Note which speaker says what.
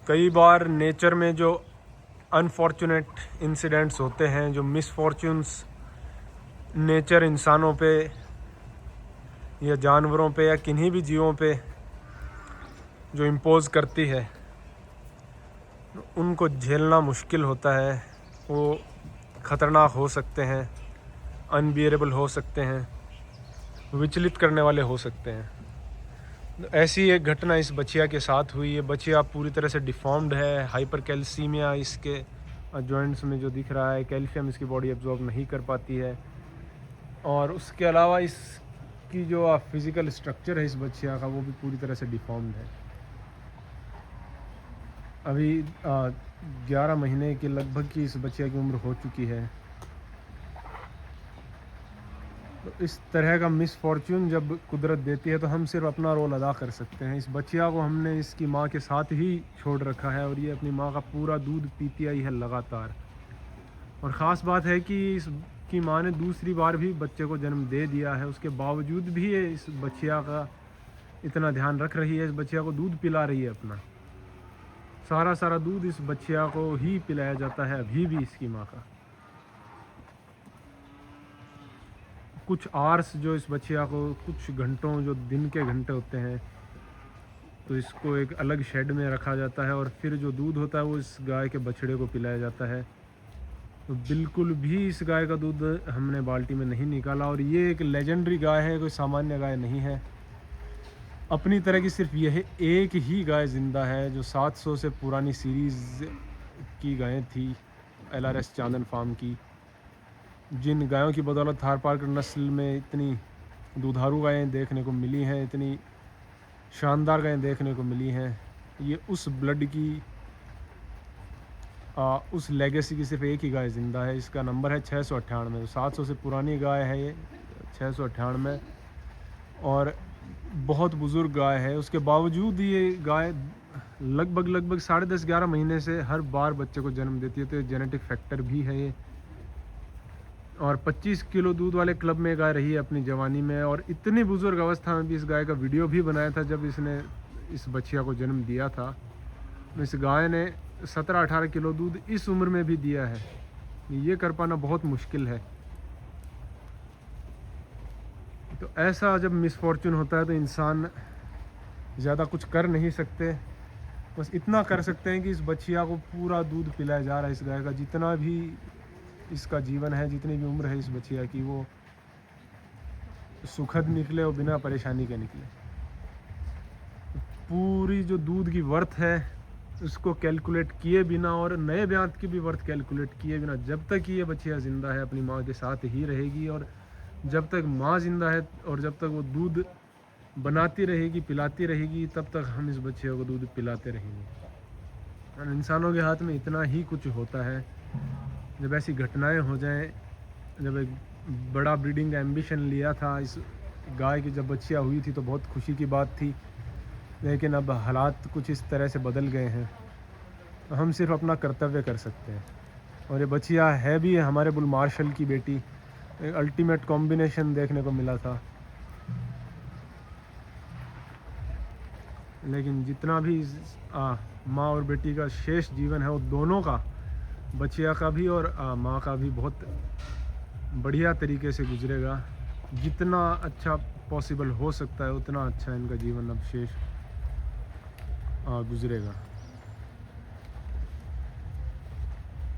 Speaker 1: कई बार नेचर में जो अनफॉर्चुनेट इंसिडेंट्स होते हैं, जो मिसफॉर्च्यून्स नेचर इंसानों पे या जानवरों पे या किन्हीं भी जीवों पे जो इम्पोज़ करती है, उनको झेलना मुश्किल होता है। वो ख़तरनाक हो सकते हैं, अनबियरेबल हो सकते हैं, विचलित करने वाले हो सकते हैं। ऐसी एक घटना इस बच्चिया के साथ हुई। ये बच्चिया पूरी तरह से डिफॉर्म्ड है, हाइपर कैल्सीमिया इसके जॉइंट्स में जो दिख रहा है, कैल्शियम इसकी बॉडी एब्जॉर्ब नहीं कर पाती है। और उसके अलावा इसकी जो फिज़िकल स्ट्रक्चर है इस बच्चिया का, वो भी पूरी तरह से डिफॉर्म्ड है। अभी 11 महीने के लगभग की इस बच्चिया की उम्र हो चुकी है। तो इस तरह का मिसफॉर्च्यून जब कुदरत देती है तो हम सिर्फ अपना रोल अदा कर सकते हैं। इस बच्चिया को हमने इसकी माँ के साथ ही छोड़ रखा है और ये अपनी माँ का पूरा दूध पीती आई है लगातार। और ख़ास बात है कि इसकी माँ ने दूसरी बार भी बच्चे को जन्म दे दिया है, उसके बावजूद भी ये इस बच्चिया का इतना ध्यान रख रही है, इस बच्चिया को दूध पिला रही है। अपना सारा दूध इस बच्चिया को ही पिलाया जाता है अभी भी इसकी माँ का। कुछ आवर्स जो इस बच्चिया को, कुछ घंटों जो दिन के घंटे होते हैं, तो इसको एक अलग शेड में रखा जाता है और फिर जो दूध होता है वो इस गाय के बछड़े को पिलाया जाता है। तो बिल्कुल भी इस गाय का दूध हमने बाल्टी में नहीं निकाला। और ये एक लेजेंडरी गाय है, कोई सामान्य गाय नहीं है। अपनी तरह की सिर्फ यह एक ही गाय ज़िंदा है जो 700 से पुरानी सीरीज़ की गायें थी LRS चांदन फार्म की, जिन गायों की बदौलत थारपारकर नस्ल में इतनी दुधारू गायें देखने को मिली हैं, इतनी शानदार गायें देखने को मिली हैं। ये उस ब्लड की उस लेगेसी की सिर्फ एक ही गाय ज़िंदा है। इसका नंबर है 698। 700 से पुरानी गाय है ये, 698, और बहुत बुज़ुर्ग गाय है। उसके बावजूद ये गाय लगभग 10.5-11 महीने से हर बार बच्चे को जन्म देती है। तो जेनेटिक फैक्टर भी है ये। और 25 किलो दूध वाले क्लब में गाय रही है अपनी जवानी में। और इतनी बुज़ुर्ग अवस्था में भी इस गाय का वीडियो भी बनाया था जब इसने इस बच्चिया को जन्म दिया था। इस गाय ने 17-18 किलो दूध इस उम्र में भी दिया है। ये कर पाना बहुत मुश्किल है। तो ऐसा जब मिसफॉर्चून होता है तो इंसान ज़्यादा कुछ कर नहीं सकते। बस इतना कर सकते हैं कि इस बच्चिया को पूरा दूध पिलाया जा रहा है। इस गाय का जितना भी इसका जीवन है, जितनी भी उम्र है इस बच्चिया की, वो सुखद निकले और बिना परेशानी के निकले। पूरी जो दूध की वर्थ है उसको कैलकुलेट किए बिना और नए ब्यात की भी वर्थ कैलकुलेट किए बिना, जब तक ये बच्चिया ज़िंदा है अपनी माँ के साथ ही रहेगी। और जब तक माँ ज़िंदा है और जब तक वो दूध बनाती रहेगी, पिलाती रहेगी, तब तक हम इस बच्चिया को दूध पिलाते रहेंगे। और इंसानों के हाथ में इतना ही कुछ होता है। जब ऐसी घटनाएं हो जाएं, जब एक बड़ा ब्रीडिंग का एम्बिशन लिया था इस गाय की, जब बच्चिया हुई थी तो बहुत खुशी की बात थी। लेकिन अब हालात कुछ इस तरह से बदल गए हैं, तो हम सिर्फ अपना कर्तव्य कर सकते हैं। और ये बच्चिया है भी हमारे बुल मार्शल की बेटी। एक अल्टीमेट कॉम्बिनेशन देखने को मिला था। लेकिन जितना भी माँ और बेटी का शेष जीवन है, वो दोनों का, बच्चिया का भी और माँ का भी, बहुत बढ़िया तरीके से गुजरेगा। जितना अच्छा पॉसिबल हो सकता है उतना अच्छा इनका जीवन अब शेष गुजरेगा।